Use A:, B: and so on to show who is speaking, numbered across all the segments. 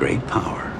A: great power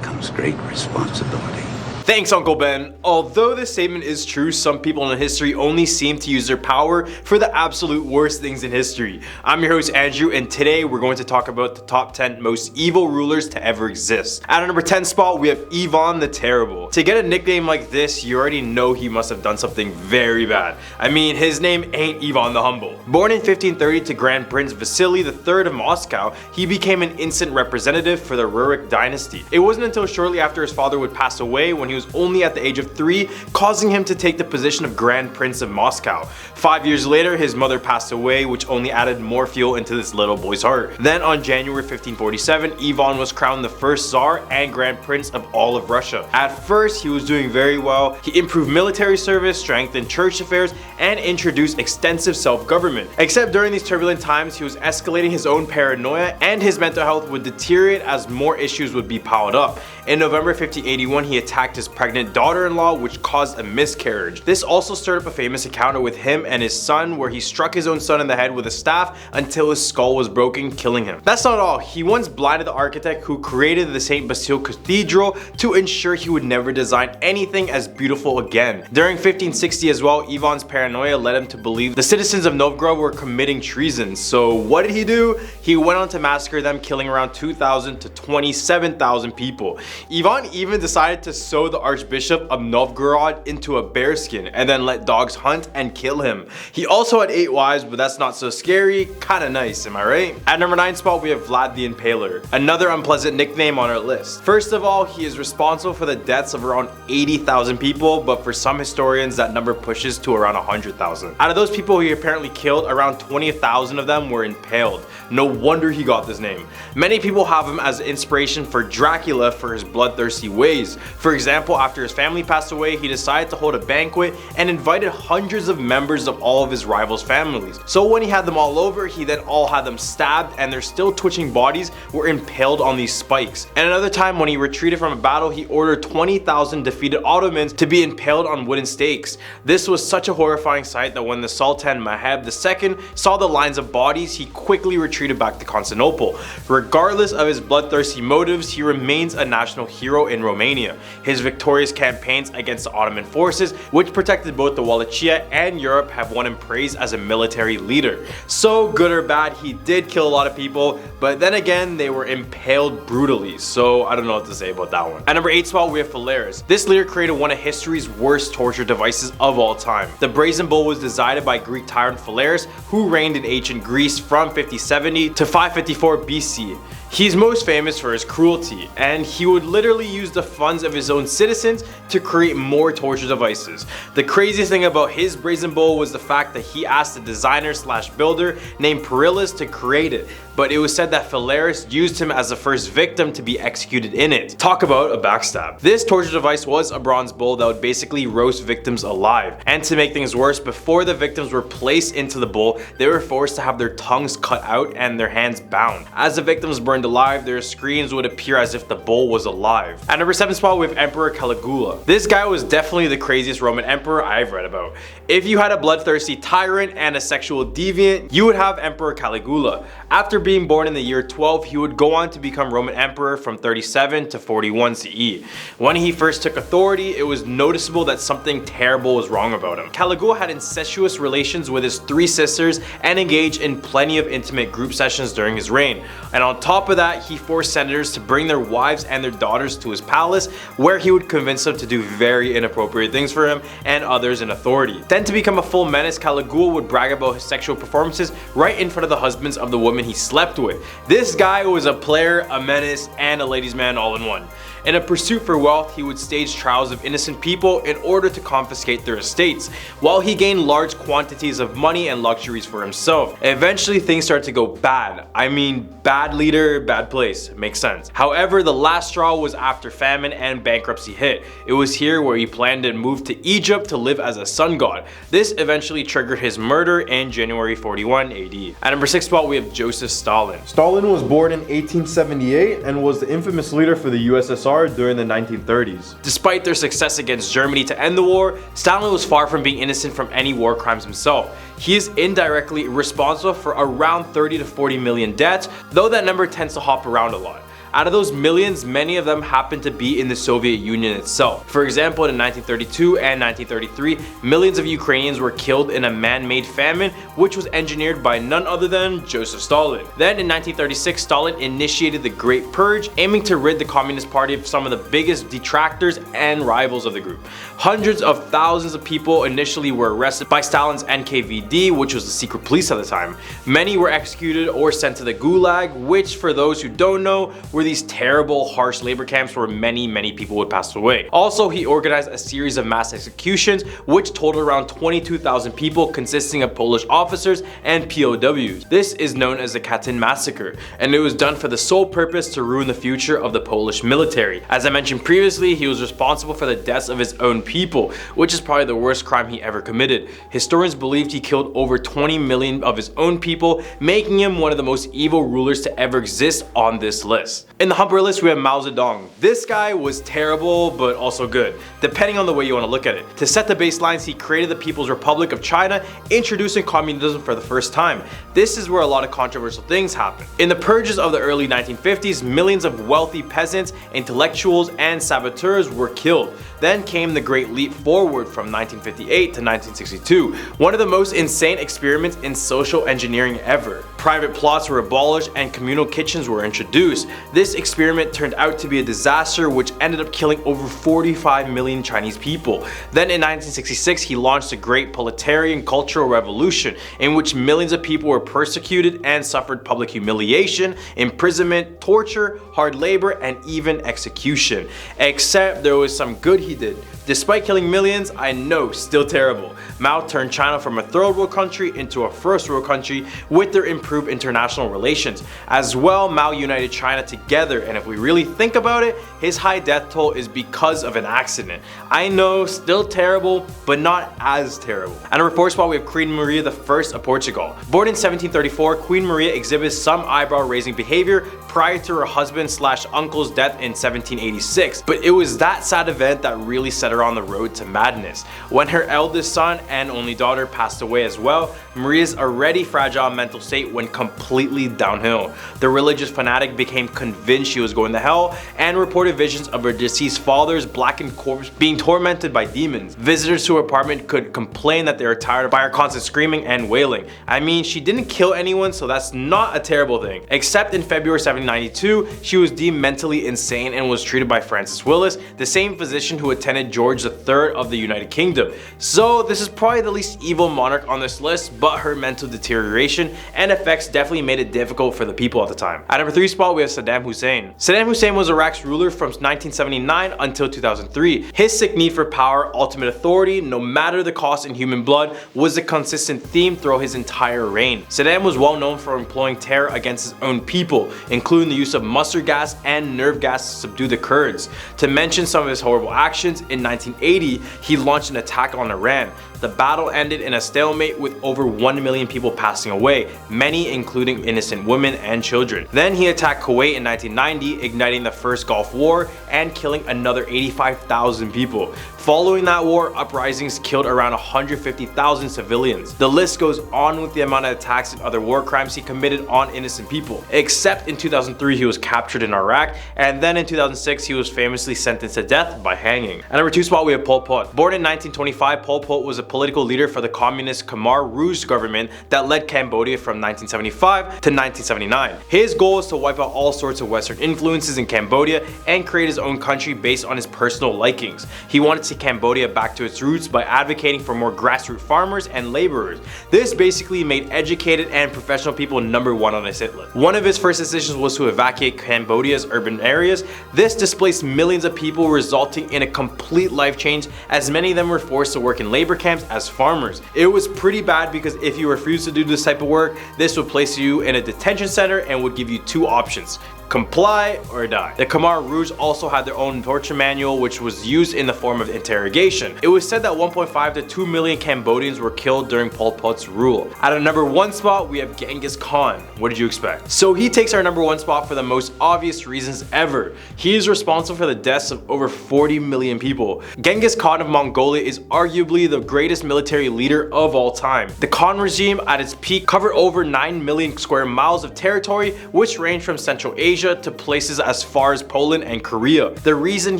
A: comes great responsibility.
B: Thanks, Uncle Ben. Although this statement is true, some people in history only seem to use their power for the absolute worst things in history. I'm your host Andrew, and today we're going to talk about the top 10 most evil rulers to ever exist. At our number 10 spot, we have Evon the Terrible. To get a nickname like this, you already know he must have done something very bad. I mean, his name ain't Evon the Humble. Born in 1530 to Grand Prince Vasily III of Moscow, he became an instant representative for the Rurik dynasty. It wasn't until shortly after his father would pass away, when he was only at the age of 3, causing him to take the position of Grand Prince of Moscow. 5 years later, his mother passed away, which only added more fuel into this little boy's heart. Then on January 1547, Evon was crowned the first Tsar and Grand Prince of all of Russia. At first, he was doing very well. He improved military service, strengthened church affairs, and introduced extensive self-government. Except during these turbulent times, he was escalating his own paranoia, and his mental health would deteriorate as more issues would be piled up. In November 1581, he attacked his pregnant daughter-in-law, which caused a miscarriage. This also stirred up a famous encounter with him and his son, where he struck his own son in the head with a staff until his skull was broken, killing him. That's not all. He once blinded the architect who created the St. Basile Cathedral to ensure he would never design anything as beautiful again. During 1560 as well, Evon's paranoia led him to believe the citizens of Novgorod were committing treason. So what did he do? He went on to massacre them, killing around 2,000 to 27,000 people. Evon even decided to sew the Archbishop of Novgorod into a bearskin and then let dogs hunt and kill him. He also had 8 wives, but that's not so scary, kinda nice, am I right? At number 9 spot, we have Vlad the Impaler, another unpleasant nickname on our list. First of all, he is responsible for the deaths of around 80,000 people, but for some historians that number pushes to around 100,000. Out of those people he apparently killed, around 20,000 of them were impaled. No wonder he got this name. Many people have him as inspiration for Dracula for his bloodthirsty ways. For example, after his family passed away, he decided to hold a banquet and invited hundreds of members of all of his rivals' families. So when he had them all over, he then all had them stabbed, and their still twitching bodies were impaled on these spikes. And another time, when he retreated from a battle, he ordered 20,000 defeated Ottomans to be impaled on wooden stakes. This was such a horrifying sight that when the Sultan Mehmed II saw the lines of bodies, he quickly retreated back to Constantinople. Regardless of his bloodthirsty motives, he remains a national hero in Romania. His victorious campaigns against the Ottoman forces, which protected both the Wallachia and Europe, have won him praise as a military leader. So good or bad, he did kill a lot of people, but then again, they were impaled brutally, so I don't know what to say about that one. At number 8 spot, we have Phalaris. This leader created one of history's worst torture devices of all time. The brazen bull was designed by Greek tyrant Phalaris, who reigned in ancient Greece from 5070 to 554 BC. He's most famous for his cruelty, and he would literally use the funds of his own citizens to create more torture devices. The craziest thing about his brazen bull was the fact that he asked a designer slash builder named Perillus to create it, but it was said that Phalaris used him as the first victim to be executed in it. Talk about a backstab. This torture device was a bronze bull that would basically roast victims alive, and to make things worse, before the victims were placed into the bull, they were forced to have their tongues cut out and their hands bound. As the victims burned alive, their screams would appear as if the bull was alive. At number 7 spot, we have Emperor Kalagula. This guy was definitely the craziest Roman emperor I've read about. If you had a bloodthirsty tyrant and a sexual deviant, you would have Emperor Kalagula. After being born in the year 12, he would go on to become Roman emperor from 37 to 41 CE. When he first took authority, it was noticeable that something terrible was wrong about him. Kalagula had incestuous relations with his 3 sisters and engaged in plenty of intimate group sessions during his reign. And on top of that, he forced senators to bring their wives and their daughters to his palace, where he would convince them to do very inappropriate things for him and others in authority. Then, to become a full menace, Kalagula would brag about his sexual performances right in front of the husbands of the women he slept with. This guy was a player, a menace, and a ladies' man all in one. In a pursuit for wealth, he would stage trials of innocent people in order to confiscate their estates, while he gained large quantities of money and luxuries for himself. Eventually, things started to go bad. I mean, bad leader, bad place. Makes sense. However, the last straw was after famine and bankruptcy hit. It was here where he planned to move to Egypt to live as a sun god. This eventually triggered his murder in January 41 AD. At number 6 spot, we have Joseph Stalin.
C: Stalin was born in 1878 and was the infamous leader for the USSR during the 1930s.
B: Despite their success against Germany to end the war, Stalin was far from being innocent from any war crimes himself. He is indirectly responsible for around 30 to 40 million deaths, though that number tends to hop around a lot. Out of those millions, many of them happened to be in the Soviet Union itself. For example, in 1932 and 1933, millions of Ukrainians were killed in a man-made famine, which was engineered by none other than Joseph Stalin. Then in 1936, Stalin initiated the Great Purge, aiming to rid the Communist Party of some of the biggest detractors and rivals of the group. Hundreds of thousands of people initially were arrested by Stalin's NKVD, which was the secret police at the time. Many were executed or sent to the Gulag, which, for those who don't know, were these terrible, harsh labor camps where many people would pass away. Also, he organized a series of mass executions, which totaled around 22,000 people, consisting of Polish officers and POWs. This is known as the Katyn Massacre, and it was done for the sole purpose to ruin the future of the Polish military. As I mentioned previously, he was responsible for the deaths of his own people, which is probably the worst crime he ever committed. Historians believed he killed over 20 million of his own people, making him one of the most evil rulers to ever exist on this list. In the Humper list, we have Mao Zedong. This guy was terrible, but also good, depending on the way you want to look at it. To set the baselines, he created the People's Republic of China, introducing communism for the first time. This is where a lot of controversial things happen. In the purges of the early 1950s, millions of wealthy peasants, intellectuals, and saboteurs were killed. Then came the Great Leap Forward from 1958 to 1962, one of the most insane experiments in social engineering ever. Private plots were abolished and communal kitchens were introduced. This experiment turned out to be a disaster, which ended up killing over 45 million Chinese people. Then in 1966, he launched the Great Proletarian Cultural Revolution, in which millions of people were persecuted and suffered public humiliation, imprisonment, torture, hard labor, and even execution. Except there was some good he did. Despite killing millions, I know, still terrible. Mao turned China from a third world country into a first world country with their improved international relations. As well, Mao united China together, and if we really think about it, his high death toll is because of an accident. I know, still terrible, but not as terrible. At number 4 spot, we have Queen Maria I of Portugal. Born in 1734, Queen Maria exhibits some eyebrow-raising behavior prior to her husband/uncle's death in 1786, but it was that sad event that really set her on the road to madness. When her eldest son and only daughter passed away as well, Maria's already fragile mental state went completely downhill. The religious fanatic became convinced she was going to hell and reported visions of her deceased father's blackened corpse being tormented by demons. Visitors to her apartment could complain that they were tired by her constant screaming and wailing. I mean, she didn't kill anyone, so that's not a terrible thing. Except in February 1792, she was deemed mentally insane and was treated by Francis Willis, the same physician who attended George III of the United Kingdom. So this is probably the least evil monarch on this list, but her mental deterioration and effects definitely made it difficult for the people at the time. At number 3 spot, we have Saddam Hussein. Saddam Hussein was Iraq's ruler from 1979 until 2003. His sick need for power, ultimate authority, no matter the cost in human blood, was a consistent theme throughout his entire reign. Saddam was well known for employing terror against his own people, including the use of mustard gas and nerve gas to subdue the Kurds. To mention some of his horrible actions, in 1980, he launched an attack on Iran. The battle ended in a stalemate with over 1 million people passing away, many including innocent women and children. Then he attacked Kuwait in 1990, igniting the first Gulf War and killing another 85,000 people. Following that war, uprisings killed around 150,000 civilians. The list goes on with the amount of attacks and other war crimes he committed on innocent people. Except in 2003 he was captured in Iraq, and then in 2006 he was famously sentenced to death by hanging. At number 2 spot, we have Pol Pot. Born in 1925, Pol Pot was a political leader for the communist Khmer Rouge government that led Cambodia from 1975 to 1979. His goal was to wipe out all sorts of Western influences in Cambodia and create his own country based on his personal likings. He wanted to see Cambodia back to its roots by advocating for more grassroots farmers and laborers. This basically made educated and professional people number 1 on his hit list. One of his first decisions was to evacuate Cambodia's urban areas. This displaced millions of people, resulting in a complete life change, as many of them were forced to work in labor camps as farmers. It was pretty bad because if you refused to do this type of work, this would place you in a detention center and would give you 2 options: comply or die. The Khmer Rouge also had their own torture manual, which was used in the form of interrogation. It was said that 1.5 to 2 million Cambodians were killed during Pol Pot's rule. At a number 1 spot, we have Genghis Khan. What did you expect? So he takes our number 1 spot for the most obvious reasons ever. He is responsible for the deaths of over 40 million people. Genghis Khan of Mongolia is arguably the greatest military leader of all time. The Khan regime at its peak covered over 9 million square miles of territory, which ranged from Central Asia Asia to places as far as Poland and Korea. The reason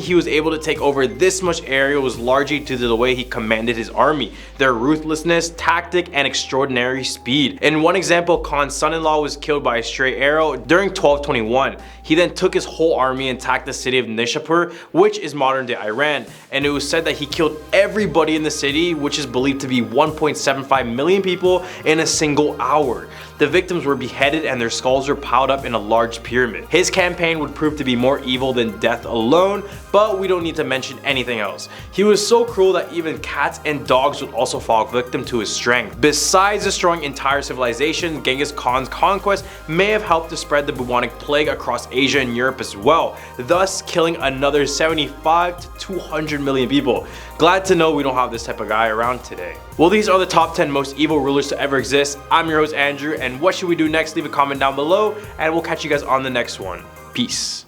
B: he was able to take over this much area was largely due to the way he commanded his army, their ruthlessness, tactic, and extraordinary speed. In one example, Khan's son-in-law was killed by a stray arrow during 1221. He then took his whole army and attacked the city of Nishapur, which is modern-day Iran, and it was said that he killed everybody in the city, which is believed to be 1.75 million people, in a single hour. The victims were beheaded and their skulls were piled up in a large pyramid. His campaign would prove to be more evil than death alone, but we don't need to mention anything else. He was so cruel that even cats and dogs would also fall victim to his strength. Besides destroying entire civilization, Genghis Khan's conquest may have helped to spread the bubonic plague across Asia and Europe as well, thus killing another 75 to 200 million people. Glad to know we don't have this type of guy around today. Well, these are the top 10 most evil rulers to ever exist. I'm your host Andrew, and what should we do next? Leave a comment down below, and we'll catch you guys on the next one. Peace.